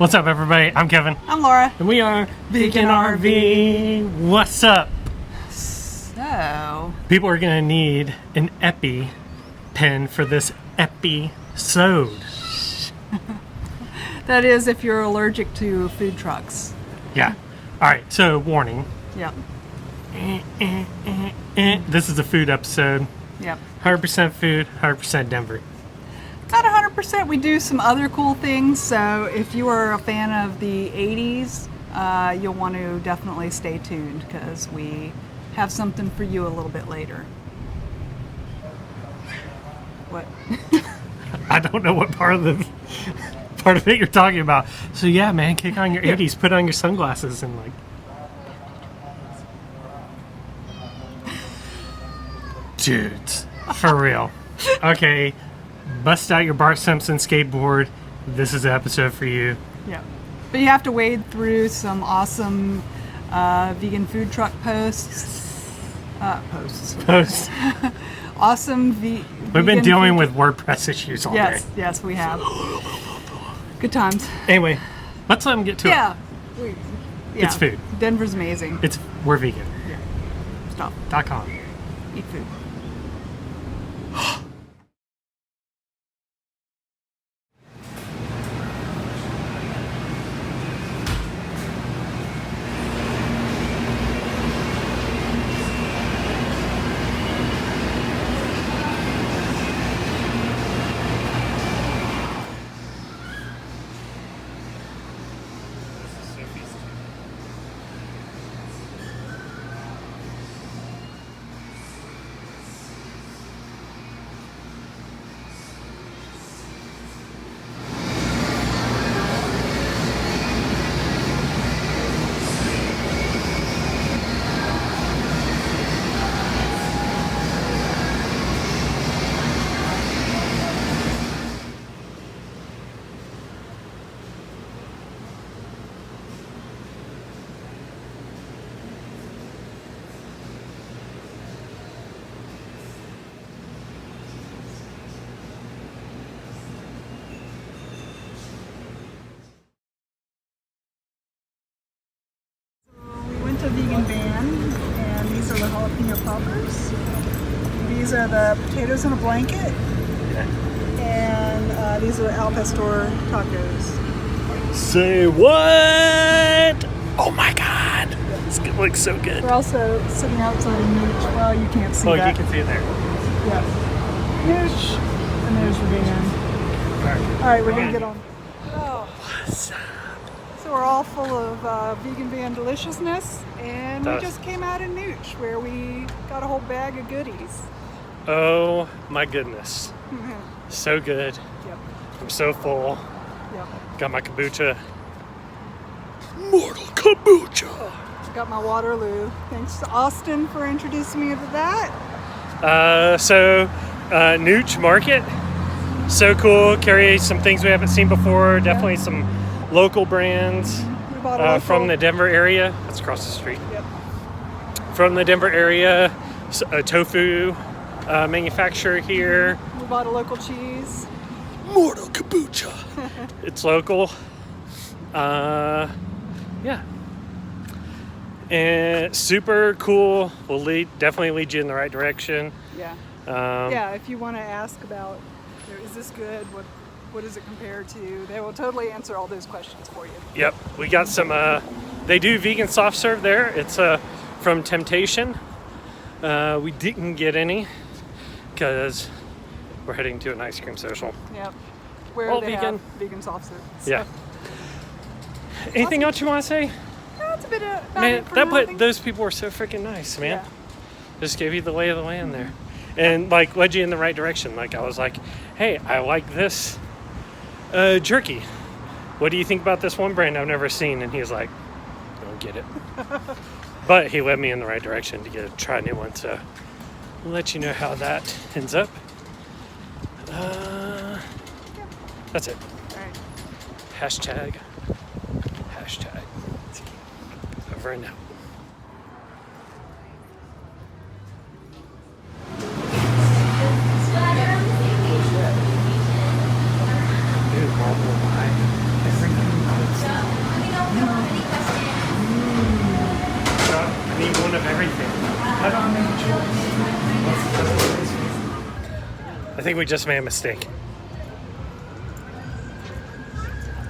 What's up, everybody? I'm Kevin. I'm Laura. And we are Vegan RV. What's up? So, people are going to need an epi pen for this episode. that is if you're allergic to food trucks. Yeah. All right, so warning. Yep. This is a food episode. Yep. 100% food, 100% Denver. Not 100%. We do some other cool things. So if you are a fan of the 80s, you'll want to definitely stay tuned because we have something for you a little bit later. What? I don't know what part of it you're talking about. So yeah, man, kick on your 80s, put on your sunglasses and like. Dudes, for real. Okay, bust out your Bart Simpson skateboard. This is the episode for you. Yeah. But you have to wade through some awesome vegan food truck posts. Awesome We've been dealing with WordPress issues all day. Yes, we have. Good times. Anyway, let's let them get to it. Yeah. It's food. Denver's amazing. We're vegan. Yeah. Stop. .com. Eat food. A vegan band, and these are the jalapeno poppers. These are the potatoes in a blanket, and these are the al pastor tacos. Say what? Oh my god, this looks so good. We're also sitting outside of Nooch. Well, you can't see that. Oh, you can see it there. Yeah. Nooch, and there's your van. All right, we're gonna get on. Oh. What's up? So we're all full of vegan van deliciousness, and we just came out in Nooch where we got a whole bag of goodies. Oh my goodness. So good. Yep. I'm so full. Yep. Got my kombucha. Mortal kombucha. Got my Waterloo. Thanks to Austin for introducing me to that. Nooch Market. So cool. Carry some things we haven't seen before. Definitely some local brands from the Denver area. That's across the street. Yep. From the Denver area, a tofu manufacturer here. We bought a local cheese. Mortal kombucha. It's local. Yeah. And super cool. Will definitely lead you in the right direction. Yeah. If you want to ask about, is this good? What does it compare to? They will totally answer all those questions for you. Yep. We got some, they do vegan soft serve there. It's from Temptation. We didn't get any because we're heading to an ice cream social. Yep. Where all they vegan. have vegan soft serve. So. Yeah. Anything else you want to say? That's a bit of man, those people were so freaking nice, man. Yeah. Just gave you the lay of the land there. And like led you in the right direction. Like I was like, hey, I like this jerky. What do you think about this one brand I've never seen? And he was like, I don't get it. But he led me in the right direction to try a new one. So we'll let you know how that ends up. That's it. All right. Hashtag. Over and out. I need one of everything. I think we just made a mistake.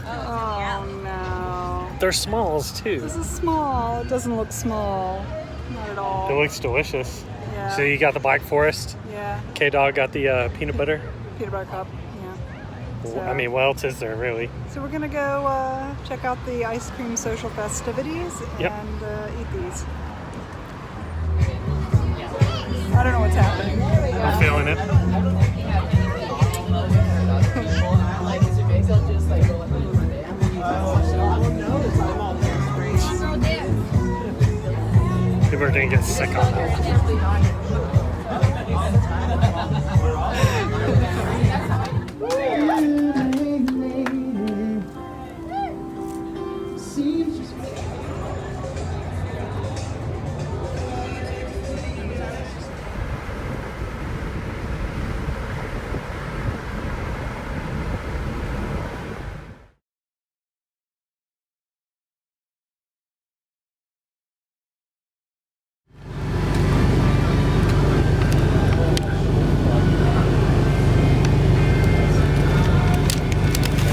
Oh no. They're smalls too. This is small. It doesn't look small. Not at all. It looks delicious. Yeah. So you got the Black Forest. Yeah. K-Dog got the peanut butter. Peanut butter cup. Yeah. So, I mean, what else is there really? So we're gonna go check out the ice cream social festivities Yep. and eat these. I don't know what's happening. I'm feeling it. People are gonna get sick on that.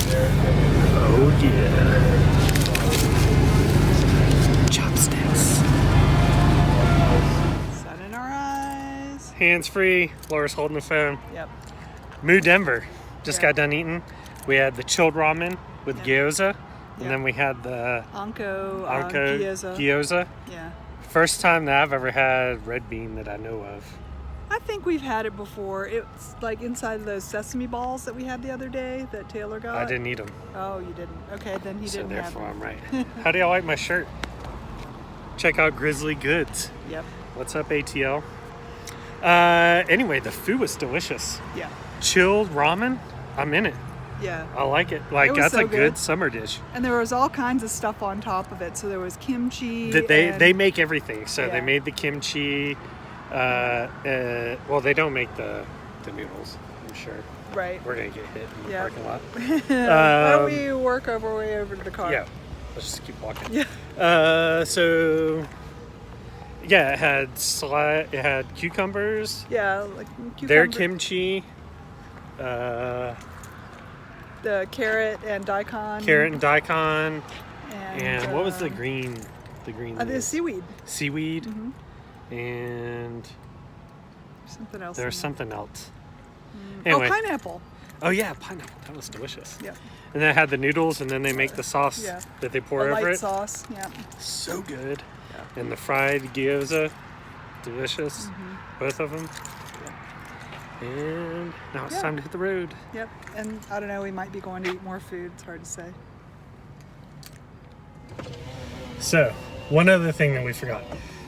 Oh yeah. Chopsticks. Sun in our eyes. Hands free. Laura's holding the phone. Yep. Moo Denver. Just Yeah. got done eating. We had the chilled ramen with gyoza. And Yep. then we had the Anko gyoza. Yeah. First time that I've ever had red bean that I know of. I think we've had it before. It's like inside of those sesame balls that we had the other day that Taylor got. I didn't eat them, Oh, you didn't. Okay, then he so didn't have therefore them. I'm right. How do y'all like my shirt? Check out Grizzly Goods. Yep. What's up, ATL? Anyway, the food was delicious. Yeah. Chilled ramen, I'm in it. Yeah. I like it. Like, It was that's so a good good. summer dish. And there was all kinds of stuff on top of it. So there was kimchi. That and- they make everything. So they Yeah. made the kimchi. Well, they don't make the noodles, I'm sure. Right. We're going to get hit in the Yeah. parking lot. Why don't we work our way over to the car? Yeah. Let's just keep walking. Yeah. So, yeah, it had cucumbers, Yeah, like cucumber, their kimchi, the carrot and daikon. carrot and daikon, And, and what was the green? The green The leaf? seaweed. Seaweed, Mhm. and Something else. there was in something else. there. Anyway, Oh, pineapple. oh yeah, pineapple. That was delicious. Yeah. And then it had the noodles, and then they make the sauce Yeah. that they pour A over light it. sauce. Yeah. So good. Yeah. And the fried gyoza, delicious. Mm-hmm. Both of them. And now it's Yeah. time to hit the road. Yep. And I don't know, we might be going to eat more food. It's hard to say. So, one other thing that we forgot.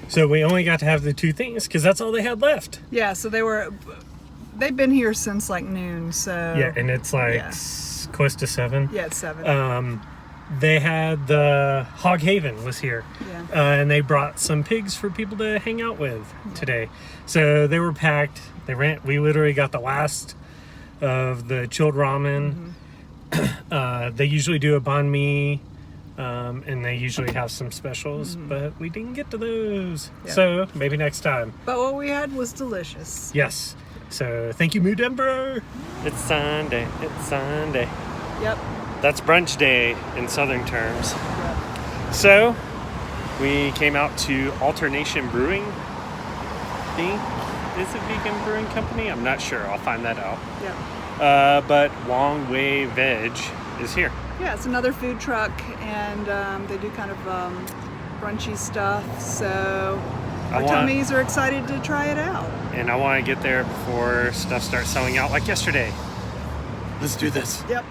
So we only got to have the two things because that's all they had left. Yeah, so they've been here since like noon, so. Yeah, and it's like Yeah. close to 7. Yeah, it's 7. They had the Hog Haven was here. Yeah. And they brought some pigs for people to hang out with today. So they were packed. We literally got the last of the chilled ramen. They usually do a banh mi. And they usually have some specials, but we didn't get to those. Yeah. So maybe next time. But what we had was delicious. Yes. So thank you, Moo Denver. It's Sunday. It's Sunday. Yep. That's brunch day in Southern terms. Yep. So we came out to Alternation Brewing. I think is a vegan brewing company. I'm not sure. I'll find that out. Yep. But Wong Way Veg is here. Yeah, it's another food truck, and they do kind of brunchy stuff. So our tummies are excited to try it out. And I want to get there before stuff starts selling out like yesterday. Let's do this. Yep.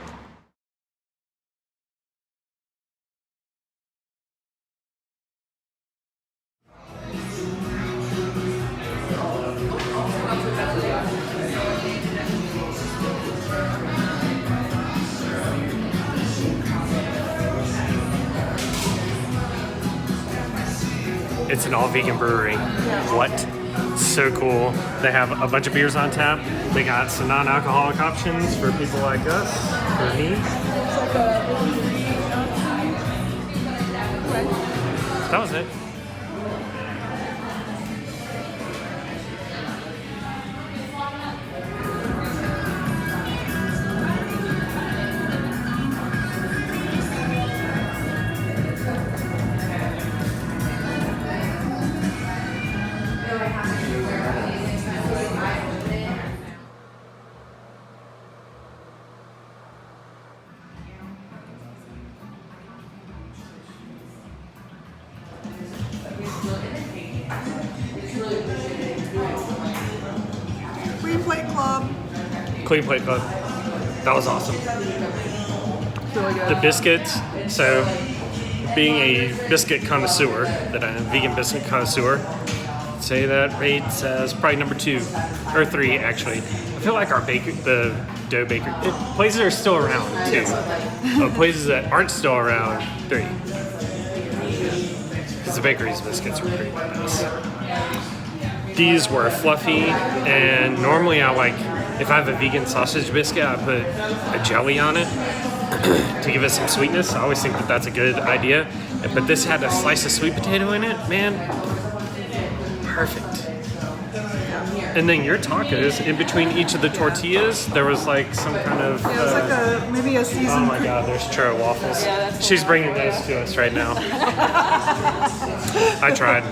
It's an all-vegan brewery. What? So cool. They have a bunch of beers on tap. They got some non-alcoholic options for people like us, for me. That was it. Clean Plate Club. Clean Plate Club. That was awesome. Really good. The biscuits. So, being a biscuit connoisseur, that I'm a vegan biscuit connoisseur, I'd say that rates as probably number 2 or 3 actually. I feel like our the dough bakery places are still around 2. Places that aren't still around 3. Because the bakery's biscuits were pretty nice. These were fluffy, and normally I like, if I have a vegan sausage biscuit, I put a jelly on it to give it some sweetness. I always think that that's a good idea. But this had a slice of sweet potato in it, man. Perfect. And then your tacos, in between each of the tortillas, there was like some kind of... Yeah, it was like maybe a seasoned... Oh my god, there's churro waffles. She's bringing those to us right now. I tried.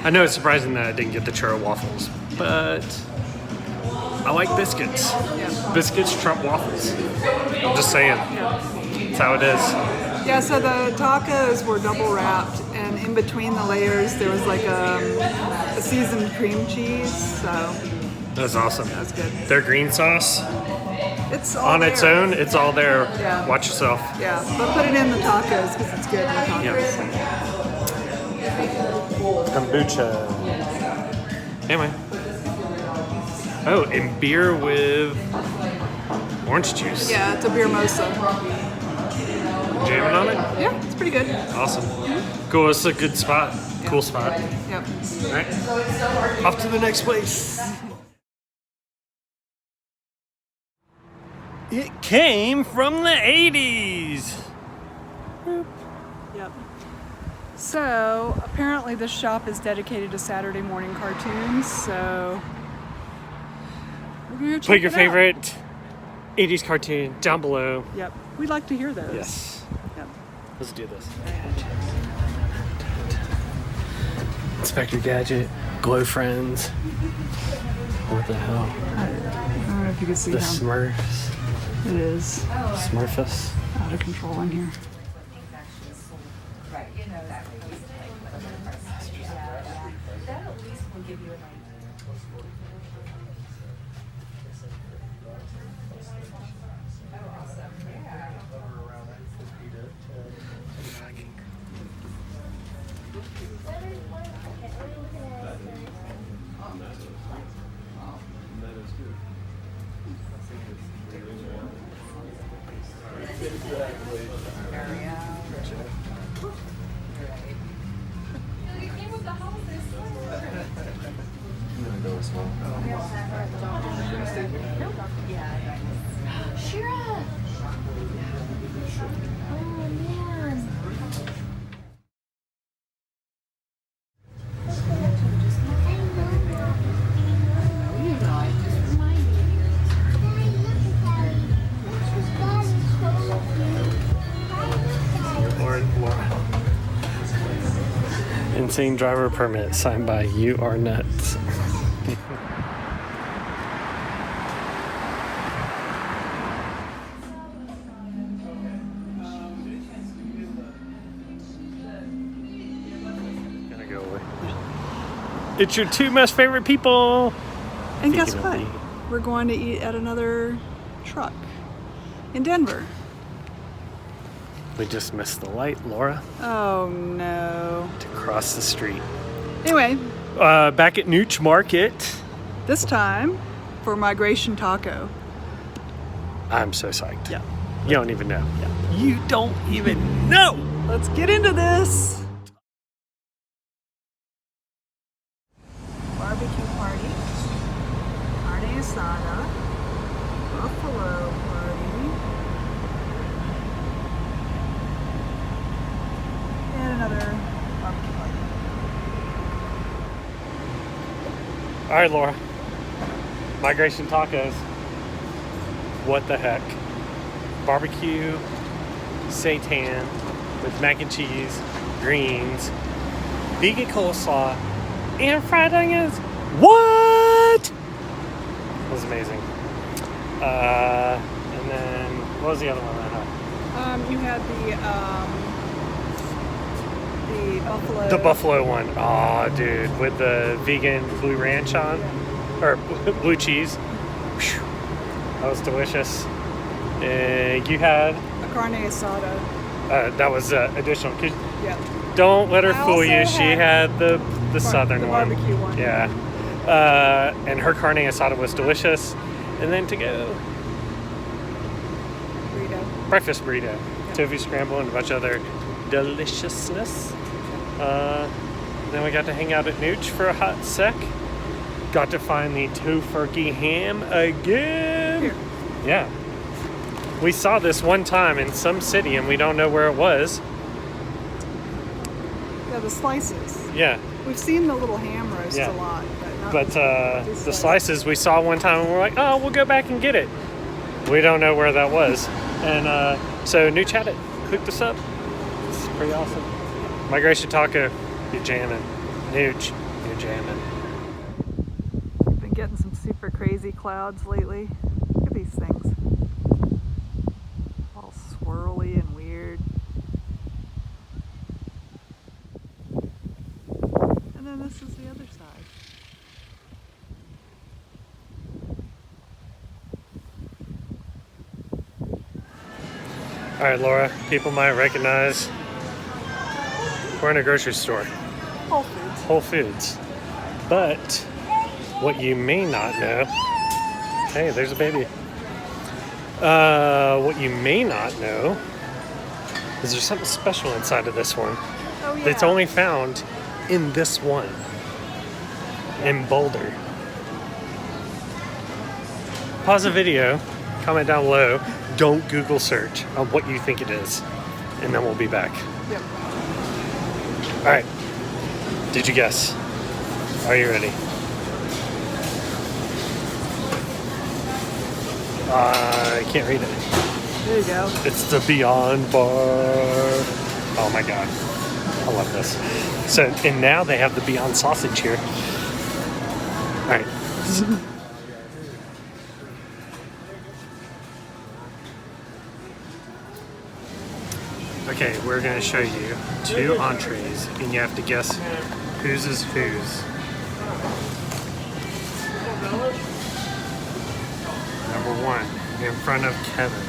I know it's surprising that I didn't get the churro waffles, but I like biscuits. Yeah. Biscuits trump waffles. I'm just saying. That's how it is. Yeah, so the tacos were double wrapped, and in between the layers there was like a seasoned cream cheese. So That's awesome. that's good. Their green sauce, It's all on there. its own, it's all there. Yeah. Watch yourself. Yeah, but put it in the tacos because it's good in the tacos. Kombucha. Anyway. Oh, and beer with orange juice. Yeah, it's a beer mosa. Jamming on it? Yeah, it's pretty good. Awesome. Cool, it's a good spot. Cool spot. Yep. All right. Off to the next place. It came from the 80s. Yep. So apparently this shop is dedicated to Saturday morning cartoons. So we're gonna check Put your it out. favorite 80s cartoon down below. Yep. We'd like to hear those. Yes. Yep. Let's do this. Inspector Gadget, Glow Friends. What the hell? I don't know if you can see The how Smurfs. it is Smurfus. out of control in here. Shira! Oh man. Insane driver permit signed by You Are Nuts. Gonna go away. It's your 2 most favorite people. And guess Speaking of what? the- We're going to eat at another truck in Denver. We just missed the light, Laura, Oh no. to cross the street. Anyway, Back at Nooch Market. this time for Migration Taco. I'm so psyched. Yeah. You don't even know. Yeah. You don't even know. Let's get into this. BBQ Party, Carne Asada, Buffalo Party, and another All right, Laura. Migration tacos. What the heck? Barbecue seitan with mac and cheese, greens, vegan coleslaw, and fried onions. What? That was amazing. And then what was the other one I had? You had the buffalo. The buffalo one. Oh, dude, with the vegan blue ranch on, or blue cheese. Whew. That was delicious. You had A carne asada. that was additional. Yeah. Don't let her I fool you. also She had the southern the one. barbecue one. Yeah. And her carne asada was delicious. And then to go, Burrito. breakfast burrito, tofu scramble, and a bunch of other deliciousness. Then we got to hang out at Nooch for a hot sec. Got to find the tofurkey ham again. Here. Yeah. We saw this one time in some city and we don't know where it was. Yeah, the slices. Yeah. We've seen the little ham roasts Yeah. a lot, but not But the slices we saw one time and we're like, oh, we'll go back and get it. We don't know where that was. And so Nooch had it. Hooked us up. It's pretty awesome. Migration Taco, you're jamming. Nooch, you're jamming. We've been getting some super crazy clouds lately. Look at these things. All swirly and weird. And then this is the other side. All right, Laura, people might recognize we're in a grocery store, Whole Foods. Whole Foods. But what you may not know, hey, there's a baby. What you may not know is there's something special inside of this one Oh yeah. that's only found in this one, in Boulder. Pause the video, comment down below, don't Google search on what you think it is, and then we'll be back. Yep. All right, did you guess? Are you ready? I can't read it. There you go. It's the Beyond Bar. Oh my God, I love this. So, and now they have the Beyond Sausage here. All right. Okay, we're going to show you 2 entrees, and you have to guess whose is whose. Number 1, in front of Kevin.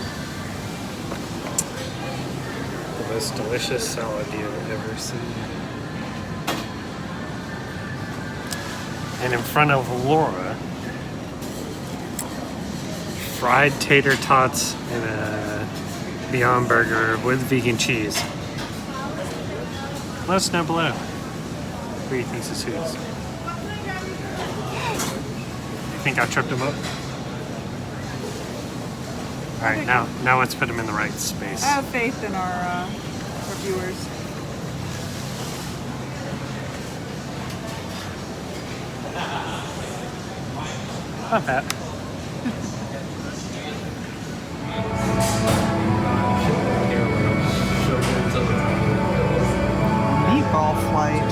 The most delicious salad you've ever seen. And in front of Laura, fried tater tots and a Beyond Burger with vegan cheese. Let us know below who you think is whose. You think I tripped him up? Alright, now let's put him in the right space. I have faith in our viewers. Hi, Pat. Meatball flight.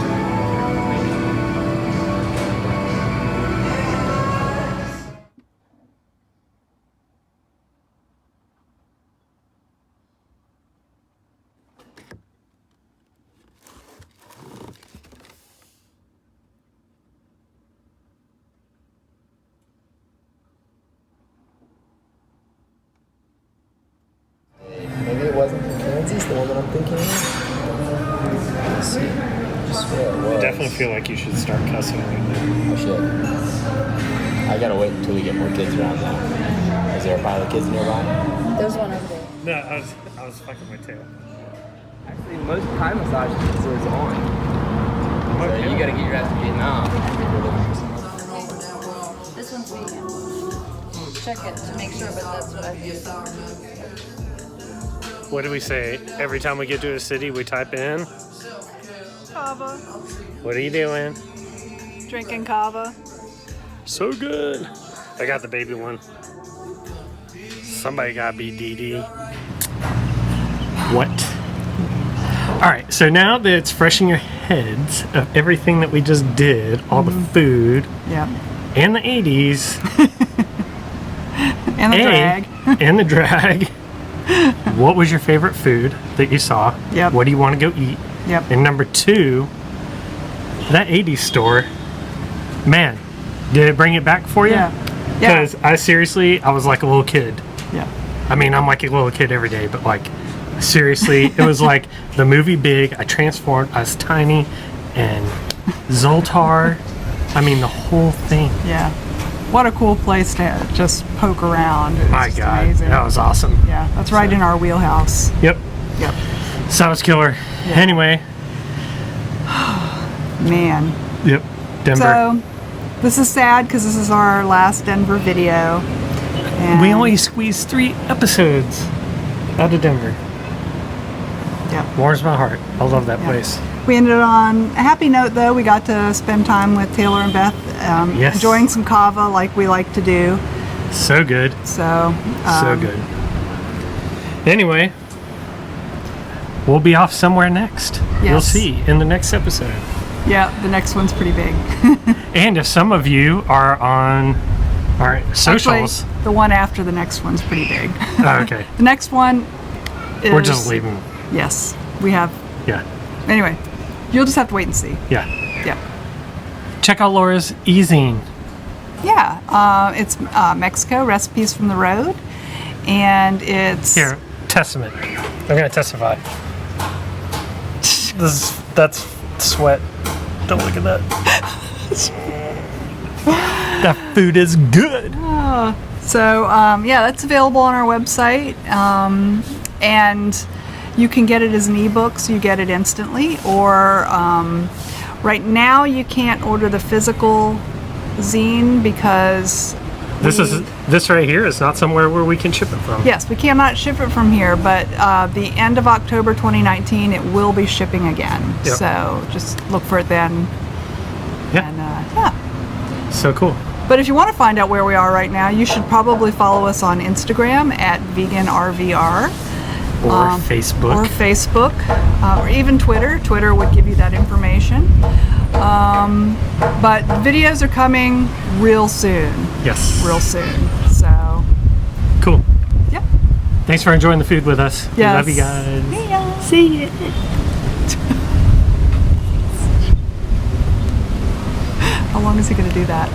Maybe it wasn't from Kansas, the one that I'm thinking of. Let's see. Just swear it I was. definitely feel like you should start cussing right now. I should. I gotta wait until we get more kids around now. Is there a pile of kids nearby? There's one over there. No, I was fucking my tail. Actually, most Thai massage facilities are on. So Okay. you gotta get your ass to Vietnam. This one's vegan. Check it to make sure, but that's what I do. What do we say? Every time we get to a city, we type in, Kava. what are you doing? Drinking kava. So good. I got the baby one. Somebody gotta be DD. What? Alright, so now that it's fresh in your heads of everything that we just did, all the food, Yep. and the 80s, And the drag. and the drag, what was your favorite food that you saw? Yep. What do you want to go eat? Yep. And number 2, that 80s store, man, did it bring it back for you? Yeah. Because I was like a little kid. Yeah. I mean, I'm like a little kid every day, but like, seriously, it was like the movie Big. I transformed. I was tiny, and Zoltar. I mean, the whole thing. Yeah. What a cool place to just poke around. It's My just God, amazing. that was awesome. Yeah, that's right in our wheelhouse. Yep. Yep. So was killer. Yeah. Anyway. Man. Yep. Denver. So, this is sad because this is our last Denver video. And we only squeezed 3 episodes out of Denver. Yep. Warms my heart. I love that Yeah. place. We ended on a happy note, though. We got to spend time with Taylor and Beth, Yes. enjoying some kava like we like to do. So good. So, So good. Anyway, we'll be off somewhere next. You'll Yes. see in the next episode. Yeah, the next one's pretty big. And if some of you are on our socials, Actually, the one after the next one's pretty big. oh, okay, The next one is... we're just leaving. Yes, we have... Yeah, Anyway, you'll just have to wait and see. yeah. Yeah. Check out Laura's e-zine. Yeah, it's Mexico, Recipes from the Road. And it's... Here, testament. I'm gonna testify. That's sweat. Don't look at that. That food is good. So, yeah, that's available on our website. And you can get it as an ebook, so you get it instantly. Or right now, you can't order the physical zine because This right here is not somewhere where we can ship it from. yes, we cannot ship it from here, but the end of October 2019, it will be shipping again. Yep. So just look for it then. Yeah. And yeah. So cool. But if you want to find out where we are right now, you should probably follow us on Instagram at veganrvr. Or Facebook. Or Facebook, or even Twitter. Twitter would give you that information. But videos are coming real soon. Yes. Real soon. So, Cool. yep. Thanks for enjoying the food with us. We Yes. love you guys. See ya. See ya. How long is he going to do that?